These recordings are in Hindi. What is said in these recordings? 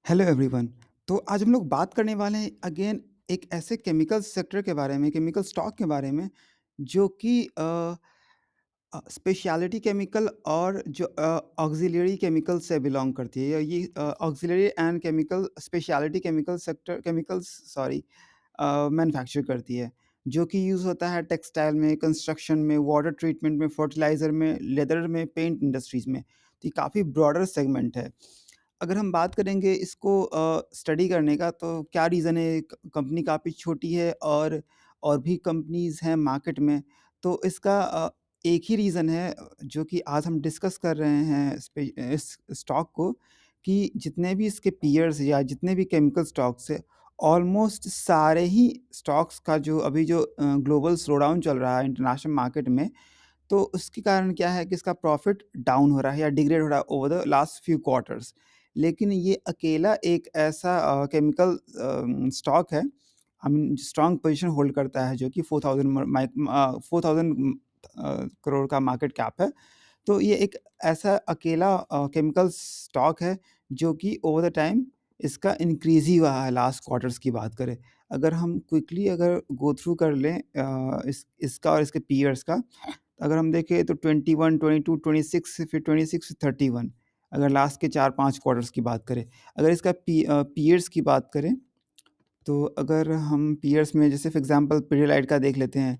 Hello everyone. तो आज हम लोग बात करने वाले हैं अगेन एक ऐसे केमिकल सेक्टर के बारे में, केमिकल स्टॉक के बारे में जो कि स्पेशलिटी केमिकल और जो ऑक्सिलरी केमिकल से बिलोंग करती है। ये auxiliary and chemical speciality chemical sector chemicals sorry manufacture करती है, जो कि यूज़ होता है टेक्सटाइल में, कंस्ट्रक्शन में, वाटर ट्रीटमेंट में, फर्टिलाइज़र में, लेदर में, पेंट इंडस्ट्रीज़ में। तो ये काफ़ी ब्रॉडर सेगमेंट है। अगर हम बात करेंगे इसको स्टडी करने का, तो क्या रीज़न है, कंपनी काफ़ी छोटी है और भी कंपनीज़ हैं मार्केट में। तो इसका एक ही रीज़न है जो कि आज हम डिस्कस कर रहे हैं इस स्टॉक को, कि जितने भी इसके पीयर्स या जितने भी केमिकल स्टॉक्स है, ऑलमोस्ट सारे ही स्टॉक्स का जो अभी जो ग्लोबल स्लोडाउन चल रहा है इंटरनेशनल मार्केट में, तो उसके कारण क्या है कि इसका प्रॉफ़िट डाउन हो रहा है या डिग्रेड हो रहा है over the last few quarters. लेकिन ये अकेला एक ऐसा केमिकल स्टॉक है, I mean strong position hold करता है, जो कि 4000 करोड़ का मार्केट कैप है। तो ये एक ऐसा अकेला केमिकल स्टॉक है जो कि ओवर द टाइम इसका इंक्रीज़ ही हुआ है लास्ट क्वार्टर्स की बात करें। अगर हम क्विकली अगर गो थ्रू कर लें इसका और इसके पीयर्स का, अगर हम देखें तो 21, 22, 26 फिर 26 से 31, अगर लास्ट के 4-5 क्वार्टर्स की बात करें। अगर इसका पीयर्स की बात करें, तो अगर हम पीयर्स में जैसे फॉर एग्ज़ाम्पल पिडिलाइट का देख लेते हैं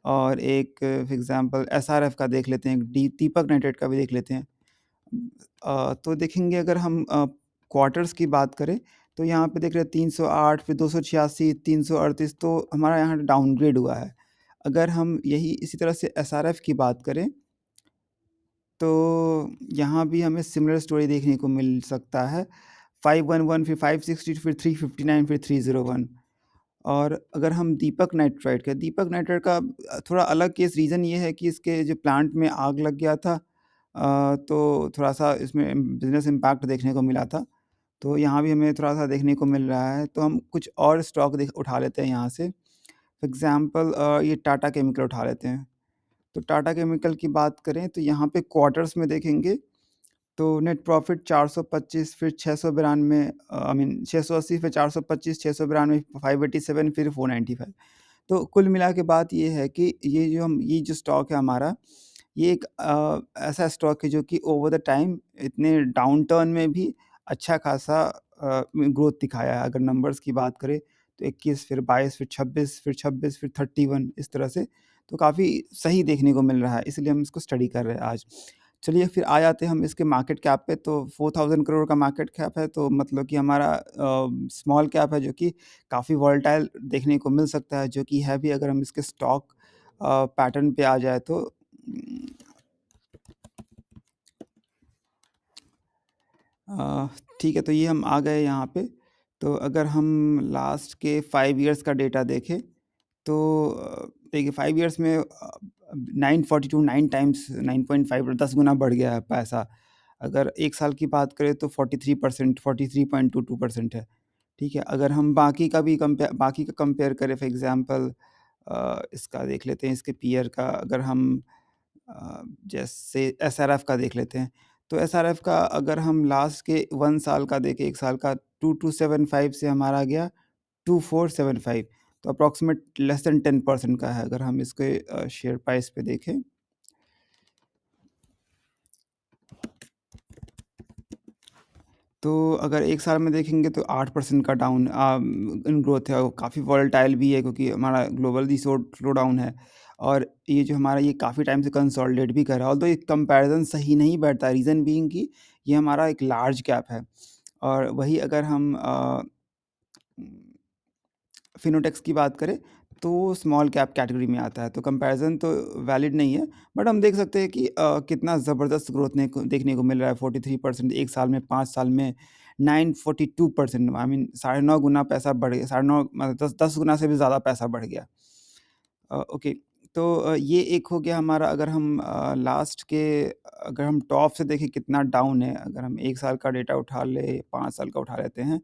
और एक फॉर एग्ज़ाम्पल एसआरएफ का देख लेते हैं, दीपक नाइट्रेट का भी देख लेते हैं। तो देखेंगे अगर हम क्वार्टर्स की बात करें, तो यहाँ पे देख रहे हैं 308 फिर 286, 338, तो हमारा यहाँ डाउनग्रेड हुआ है। अगर हम यही इसी तरह से एसआरएफ की बात करें, तो यहाँ भी हमें सिमिलर स्टोरी देखने को मिल सकता है। 511 फिर 560 फिर 359 फिर 301। और अगर हम दीपक नाइट्राइट का थोड़ा अलग केस, रीज़न ये है कि इसके जो प्लांट में आग लग गया था, तो थोड़ा-सा इसमें बिज़नेस इम्पैक्ट देखने को मिला था। तो यहाँ भी हमें थोड़ा-सा देखने को मिल रहा है। तो हम कुछ और स्टॉक देख उठा लेते हैं यहाँ से। फॉर एग्ज़ाम्पल ये टाटा केमिकल उठा लेते हैं। तो टाटा केमिकल की बात करें, तो यहाँ पे क्वार्टर्स में देखेंगे तो नेट प्रॉफ़िट 425 फिर 692, आई मीन 680 फिर 425, 692, 587 फिर 495। तो कुल मिला के बात ये है कि ये जो स्टॉक है हमारा, ये एक ऐसा स्टॉक है जो कि ओवर द टाइम इतने डाउनटर्न में भी अच्छा खासा ग्रोथ दिखाया है। अगर नंबर्स की बात करें, तो 21 फिर 22 फिर 26 फिर 26 फिर 31, इस तरह से। तो काफ़ी सही देखने को मिल रहा है, इसलिए हम इसको स्टडी कर रहे हैं आज। चलिए फिर आ जाते हैं हम इसके मार्केट कैप पे। तो 4000 करोड़ का मार्केट कैप है, तो मतलब कि हमारा स्मॉल कैप है, जो कि काफ़ी वोलेटाइल देखने को मिल सकता है, जो कि है भी। अगर हम इसके स्टॉक पैटर्न पे आ जाए तो अ, ठीक है, तो ये हम आ गए यहाँ पे। तो अगर हम लास्ट के 5 इयर्स का डेटा देखें, तो देखिए 5 इयर्स में 942 9 टाइम्स 9.5 10 गुना बढ़ गया है पैसा। अगर 1 साल की बात करें तो 43%, 43.22% है, ठीक है? अगर हम बाकी का कंपेयर करें, फॉर एग्ज़ाम्पल इसका देख लेते हैं, इसके पीयर का। अगर हम जैसे एसआरएफ का देख लेते हैं, तो एसआरएफ का अगर हम लास्ट के 1 साल का देखें, 1 साल का 2275 से हमारा गया 2475, तो अप्रॉक्सिमेट लेस देन 10% का है। अगर हम इसके शेयर प्राइस पे देखें, तो अगर 1 साल में देखेंगे तो 8% का डाउन इन ग्रोथ है, और काफ़ी वोलेटाइल भी है, क्योंकि हमारा ग्लोबली स्लो डाउन है। और ये जो हमारा, ये काफ़ी टाइम से कंसोलिडेट भी कर रहा है, ऑल्दो ये कंपैरिज़न सही नहीं बैठता, रीज़न बीइंग कि ये हमारा एक लार्ज कैप है। और वही अगर हम फिनोटेक्स की बात करें, तो वो स्मॉल कैप कैटेगरी में आता है, तो कंपैरिज़न तो वैलिड नहीं है। बट हम देख सकते हैं कि कितना ज़बरदस्त ग्रोथ देखने को मिल रहा है। 43% 1 साल में, 5 साल में 942%, आई मीन साढ़े 9 गुना पैसा बढ़ गया, साढ़े 9 मतलब 10 गुना से भी ज़्यादा पैसा बढ़ गया। ओके, तो ये एक हो गया हमारा। अगर हम अगर हम टॉप से देखें कितना डाउन है, अगर हम 1 साल का डेटा उठा लें, 5 साल का उठा लेते हैं,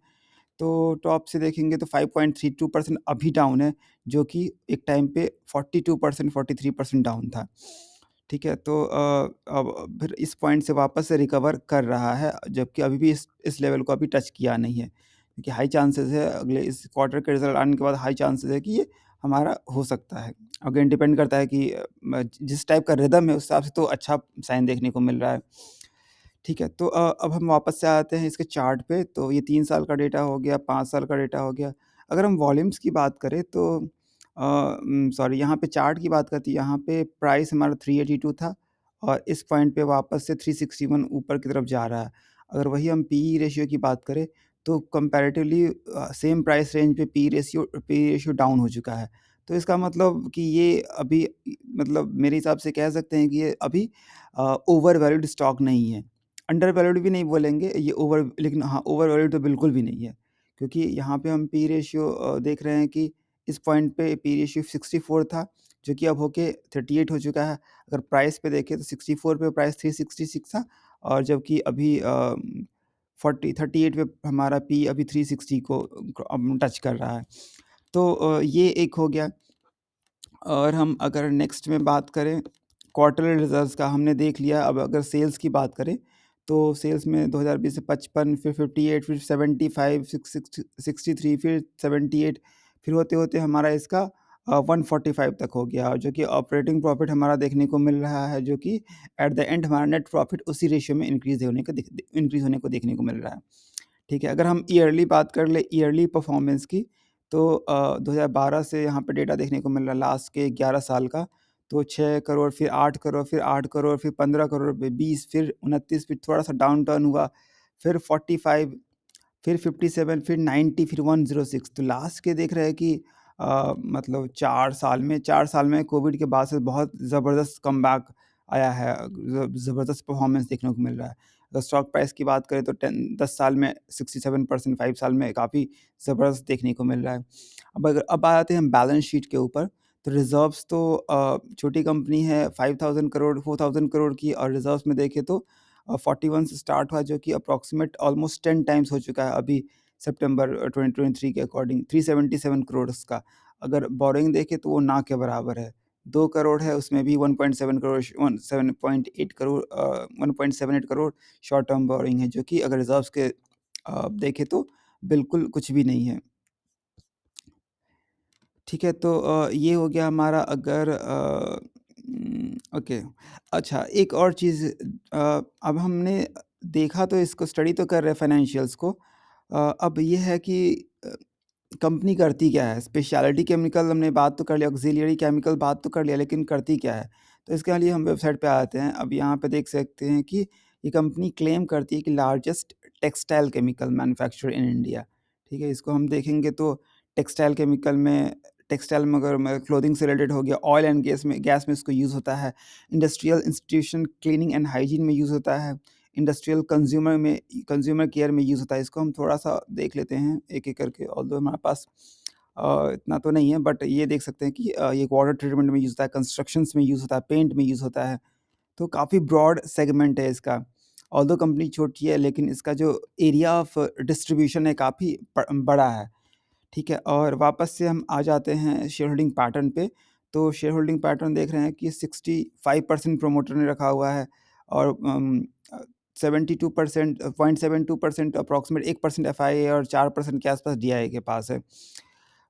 तो टॉप से देखेंगे तो 5.32% अभी डाउन है, जो कि एक टाइम पे 42%, 43% डाउन था। ठीक है? तो अब फिर इस पॉइंट से वापस से रिकवर कर रहा है, जबकि अभी भी इस लेवल को अभी टच किया नहीं है। क्योंकि हाई चांसेस है अगले इस क्वार्टर के रिज़ल्ट आने के बाद हाई चांसेस है कि ये हमारा हो सकता है। अगेन डिपेंड करता है कि जिस टाइप का रिदम है उस हिसाब से तो अच्छा साइन देखने को मिल रहा है। ठीक है, तो अब हम वापस से आते हैं इसके चार्ट पे, तो ये 3 साल का डेटा हो गया, 5 साल का डेटा हो गया। अगर हम वॉल्यूम्स की बात करें तो सॉरी, यहाँ पे चार्ट की बात करते हैं, यहाँ पे प्राइस हमारा 382 था और इस पॉइंट पे वापस से 361 ऊपर की तरफ जा रहा है। अगर वही हम पीई रेशियो की बात करें तो कंपैरेटिवली सेम प्राइस रेंज पे पी रेशियो डाउन हो चुका है। तो इसका मतलब कि ये अभी मतलब मेरे हिसाब से कह सकते हैं कि ये अभी ओवर वैल्यूड स्टॉक नहीं है। अंडर वैल्यूड भी नहीं बोलेंगे, ये ओवर, लेकिन हाँ, ओवर वैल्यूड तो बिल्कुल भी नहीं है। क्योंकि यहाँ पे हम पी रेशियो देख रहे हैं कि इस पॉइंट पे पी रेशियो 64 था, जो कि अब होके 38 हो चुका है। अगर प्राइस पे देखें तो 64 पे प्राइस 366 था और जबकि अभी 38 पे हमारा पी अभी 360 को अब टच कर रहा है। तो ये एक हो गया। और हम अगर नेक्स्ट में बात करें क्वार्टरली रिजल्ट्स का, हमने देख लिया। अब अगर सेल्स की बात करें तो सेल्स में 2020 से 55, फिर 58, फिर 75, 63, फिर 78, फिर होते होते हमारा इसका 145 तक हो गया, और जो कि ऑपरेटिंग प्रॉफिट हमारा देखने को मिल रहा है, जो कि एट द एंड हमारा नेट प्रॉफिट उसी रेशियो में इंक्रीज होने को देखने को मिल रहा है। ठीक है, अगर हम ईयरली बात कर ले, ईयरली परफॉर्मेंस की, तो 2012 से यहाँ पे डेटा देखने को मिल रहा है लास्ट के 11 साल का। तो 6 करोड़, फिर 8 करोड़, फिर 8 करोड़, फिर 15 करोड़, फिर 20, फिर 29, फिर थोड़ा सा डाउन टर्न हुआ, फिर 45, फिर 57, फिर 90, फिर 106। तो लास्ट के देख रहे हैं कि मतलब 4 साल में कोविड के बाद से बहुत ज़बरदस्त कमबैक आया है, ज़बरदस्त परफॉर्मेंस देखने को मिल रहा है। अगर स्टॉक प्राइस की बात करें तो 10 साल में 67%, 5 साल में काफ़ी ज़बरदस्त देखने को मिल रहा है। अब आते हैं हम बैलेंस शीट के ऊपर। तो रिज़र्व्स तो छोटी कंपनी है, 5000 करोड़, 4000 करोड़ की, और रिज़र्व्स में देखें तो 41 से स्टार्ट हुआ, जो कि अप्रॉक्सिमेट ऑलमोस्ट 10 टाइम्स हो चुका है अभी सितंबर 2023 के अकॉर्डिंग, 377 करोड़ का। अगर बोरोइंग देखें तो वो ना के बराबर है, 2 करोड़ है, उसमें भी 1.7 crore, 7.8 crore 1.78 crore short term borrowing है, जो कि अगर रिजर्व्स के देखें तो बिल्कुल कुछ भी नहीं है। ठीक है, तो ये हो गया हमारा। अगर ओके, अच्छा, एक और चीज़, अब हमने देखा तो इसको स्टडी तो कर रहे हैं फाइनेंशियल्स को। अब ये है कि कंपनी करती क्या है? स्पेशलिटी केमिकल हमने बात तो कर लिया, ऑक्सिलियरी केमिकल बात तो कर लिया, लेकिन करती क्या है? तो इसके लिए हम वेबसाइट पे आते हैं। अब यहाँ पे देख सकते हैं कि ये कंपनी क्लेम करती है कि largest textile chemical manufacturer in India. ठीक है, इसको हम देखेंगे तो टेक्सटाइल में अगर मैं क्लोथिंग से रिलेटेड हो गया, ऑयल एंड गैस में इसको यूज़ होता है, industrial institution cleaning and hygiene में यूज़ होता है, इंडस्ट्रियल कंज्यूमर केयर में यूज़ होता है। इसको हम थोड़ा-सा देख लेते हैं एक-एक करके, ऑल्दो हमारे पास इतना तो नहीं है, बट ये देख सकते हैं कि ये वाटर ट्रीटमेंट में यूज़ होता है, कंस्ट्रक्शंस में यूज़ होता है, पेंट में यूज़ होता है। तो काफ़ी ब्रॉड सेगमेंट है इसका। ऑल्दो कंपनी छोटी है, लेकिन इसका जो एरिया ऑफ डिस्ट्रीब्यूशन है काफ़ी बड़ा है। ठीक है, और वापस से हम आ जाते हैं शेयर होल्डिंग पैटर्न पे। तो शेयर होल्डिंग पैटर्न देख रहे हैं कि 65% प्रोमोटर ने रखा हुआ है, और 72% 0.72% अप्रॉक्सिमेट 1% एफआईए और 4% के आसपास डीआईए के पास है।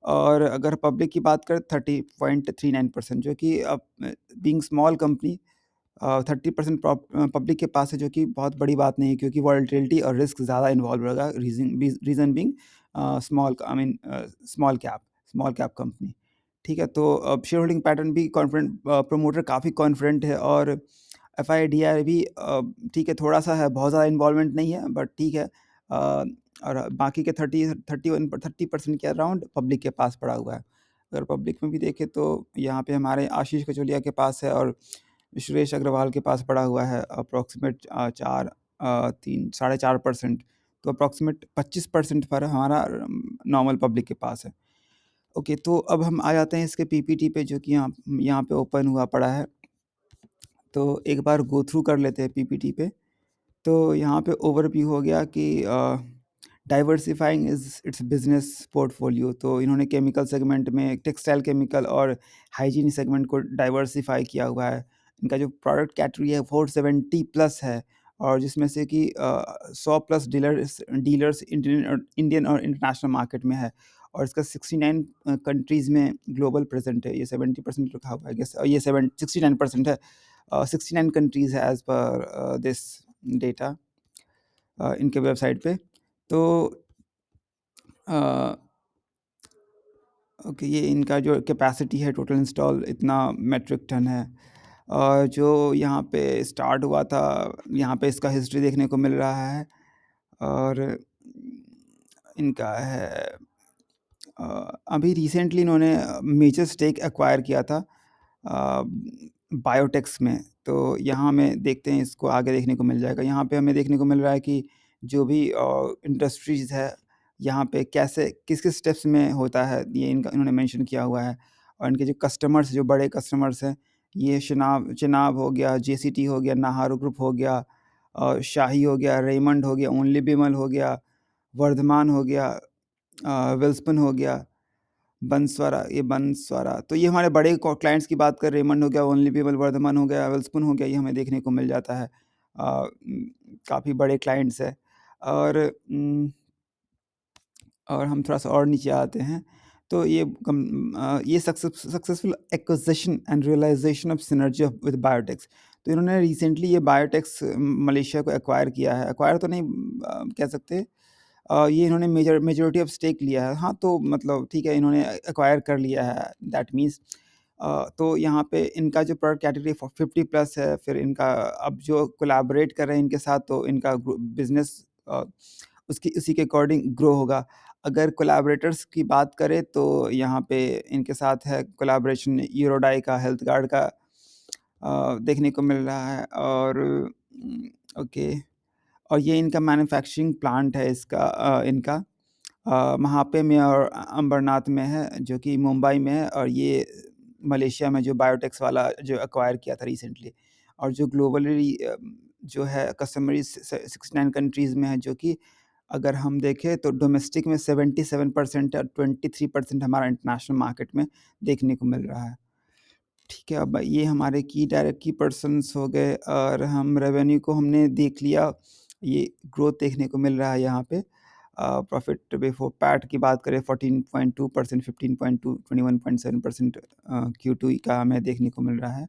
और अगर पब्लिक की बात करें 30.39%, जो कि बीइंग स्मॉल कंपनी 30% पब्लिक के पास है, जो कि बहुत बड़ी बात नहीं है, क्योंकि वॉलेटिलिटी और रिस्क ज़्यादा इन्वॉल्व रहेगा, reason being small cap company. ठीक है, तो अब शेयर होल्डिंग पैटर्न भी कॉन्फिडेंट, प्रोमोटर काफ़ी कॉन्फिडेंट है, और एफआईडीआर भी ठीक है, थोड़ा-सा है, बहुत ज़्यादा इन्वॉल्वमेंट नहीं है, बट ठीक है। और बाकी के 30% के अराउंड पब्लिक के पास पड़ा हुआ है। अगर पब्लिक में भी देखें तो यहाँ पे हमारे आशीष कचोलिया के पास है, और सुरेश अग्रवाल के पास पड़ा हुआ है अप्रॉक्सिमेट 3 साढ़े 4%। तो अप्रॉक्सिमेट 25% पर हमारा नॉर्मल पब्लिक के पास है। ओके, तो अब हम आ जाते हैं इसके पीपीटी पे, जो कि यहाँ यहाँ पे ओपन हुआ पड़ा है। तो एक बार गो थ्रू कर लेते हैं पीपीटी पे। तो यहाँ पे ओवरव्यू हो गया कि diversifying is it's business portfolio. तो इन्होंने केमिकल सेगमेंट में टेक्सटाइल केमिकल और हाइजीन सेगमेंट को डाइवर्सिफाई किया हुआ है। इनका जो प्रोडक्ट कैटेगरी है 470 प्लस है, और जिसमें से कि 100 प्लस डीलर्स इंडियन और इंटरनेशनल मार्केट में है, और इसका 69 कंट्रीज़ में ग्लोबल प्रेजेंट है। ये 70% लिखा हुआ है, गेस ये 69% है। 69 कंट्रीज़ है एज़ पर दिस डेटा इनके वेबसाइट पे। तो ओके, ये इनका जो कैपेसिटी है टोटल इंस्टॉल इतना मेट्रिक टन है। और जो यहाँ पे स्टार्ट हुआ था, यहाँ पे इसका हिस्ट्री देखने को मिल रहा है। और इनका है अभी रिसेंटली इन्होंने मेजर स्टेक एक्वायर किया था बायोटेक्स में। तो यहाँ हमें देखते हैं, इसको आगे देखने को मिल जाएगा। यहाँ पे हमें देखने को मिल रहा है कि जो भी इंडस्ट्रीज़ है यहाँ पे कैसे किस किस स्टेप्स में होता है, ये इन्होंने मेंशन किया हुआ है। और इनके जो कस्टमर्स, जो बड़े कस्टमर्स हैं, ये चिनाब हो गया, जेसीटी हो गया, नाहारो ग्रुप हो गया, और शाही हो गया, रेमंड हो गया, ओनली बिमल हो गया, वर्धमान हो गया, वेल्सपन हो गया, बंसवारा। तो ये हमारे बड़े क्लाइंट्स की बात कर, रेमंड हो गया, ओनली पीपल, वर्धमान हो गया, वेल्सपन हो गया, ये हमें देखने को मिल जाता है। काफ़ी बड़े क्लाइंट्स है। और हम थोड़ा-सा और नीचे आते हैं, तो ये successful acquisition and realisation of synergy with biotechs. तो इन्होंने रिसेंटली ये बायोटेक्स मलेशिया को एक्वायर किया है। एक्वायर तो नहीं कह सकते, ये इन्होंने मेजॉरिटी ऑफ स्टेक लिया है। हाँ, तो मतलब ठीक है, इन्होंने एक्वायर कर लिया है, दैट मीन्स तो यहाँ पे इनका जो प्रोडक्ट कैटेगरी 50 प्लस है। फिर इनका अब जो कोलैबोरेट कर रहे हैं इनके साथ, तो इनका बिज़नेस उसी के अकॉर्डिंग ग्रो होगा। अगर कोलैबोरेटर्स की बात करें तो यहाँ पे इनके साथ है कोलैबोरेशन यूरोडाई का, हेल्थ गार्ड का देखने को मिल रहा है। और ओके, और ये इनका मैन्युफैक्चरिंग प्लांट है इसका इनका महापे में और अंबरनाथ में है, जो कि मुंबई में है। और ये मलेशिया में जो बायोटेक्स वाला जो एक्वायर किया था रिसेंटली। और जो ग्लोबली जो है कस्टमरी 69 कंट्रीज़ में है, जो कि अगर हम देखें तो डोमेस्टिक में 77% और 23% हमारा इंटरनेशनल मार्केट में देखने को मिल रहा है। ठीक है, अब ये हमारे की पर्सन्स हो गए, और हम रेवेन्यू को हमने देख लिया। ये ग्रोथ देखने को मिल रहा है यहाँ पे। प्रॉफिट बिफोर पैट की बात करें 14.2%, 15.2, 21.7% Q2 का हमें देखने को मिल रहा है।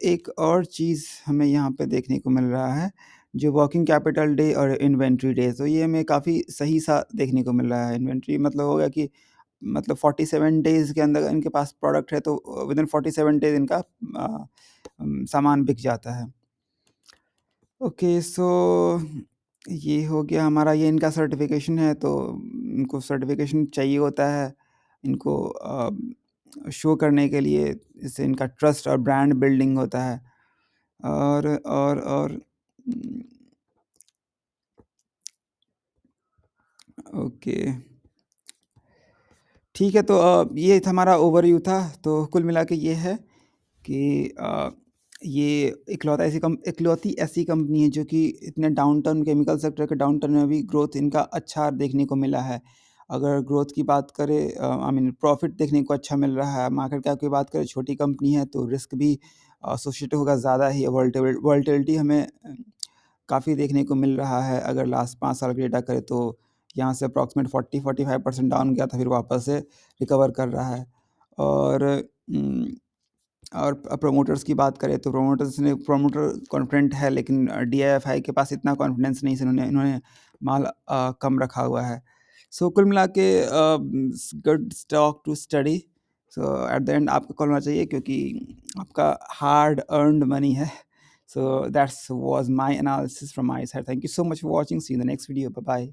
एक और चीज़ हमें यहाँ पे देखने को मिल रहा है, जो वर्किंग कैपिटल डे और इन्वेंट्री डे। तो ये हमें काफ़ी सही सा देखने को मिल रहा है। इन्वेंट्री मतलब होगा कि मतलब 47 डेज़ के अंदर इनके पास प्रोडक्ट है, तो विदिन 47 डेज़ इनका सामान बिक जाता है। ओके, सो ये हो गया हमारा, ये इनका सर्टिफ़िकेशन है। तो इनको सर्टिफ़िकेशन चाहिए होता है इनको शो करने के लिए। इससे इनका ट्रस्ट और ब्रांड बिल्डिंग होता है। और ओके, ठीक है। तो ये था हमारा ओवरव्यू था। तो कुल मिला के ये है कि ये इकलौती ऐसी कंपनी है जो कि इतने डाउनटर्न, केमिकल सेक्टर के डाउनटर्न में भी ग्रोथ इनका अच्छा देखने को मिला है। अगर ग्रोथ की बात करें, आई मीन प्रॉफिट देखने को अच्छा मिल रहा है। मार्केट कैप की बात करें, छोटी कंपनी है तो रिस्क भी एसोसिएटेड होगा ज़्यादा ही। वोलेटिलिटी हमें काफ़ी देखने को मिल रहा है। अगर लास्ट 5 साल का डेटा करें तो यहाँ से अप्रॉक्सीमेट 40-45% डाउन गया था, फिर वापस से रिकवर कर रहा है। और प्रोमोटर्स की बात करें तो प्रोमोटर कॉन्फिडेंट है, लेकिन DIFI के पास इतना कॉन्फिडेंस नहीं है। इन्होंने माल कम रखा हुआ है। सो कुल मिला के good stock to study. So at the end आपको कॉल होना चाहिए, क्योंकि आपका हार्ड अर्न्ड मनी है। So that's was my analysis from my side. Thank you so much for watching. See you in the next video. Bye bye.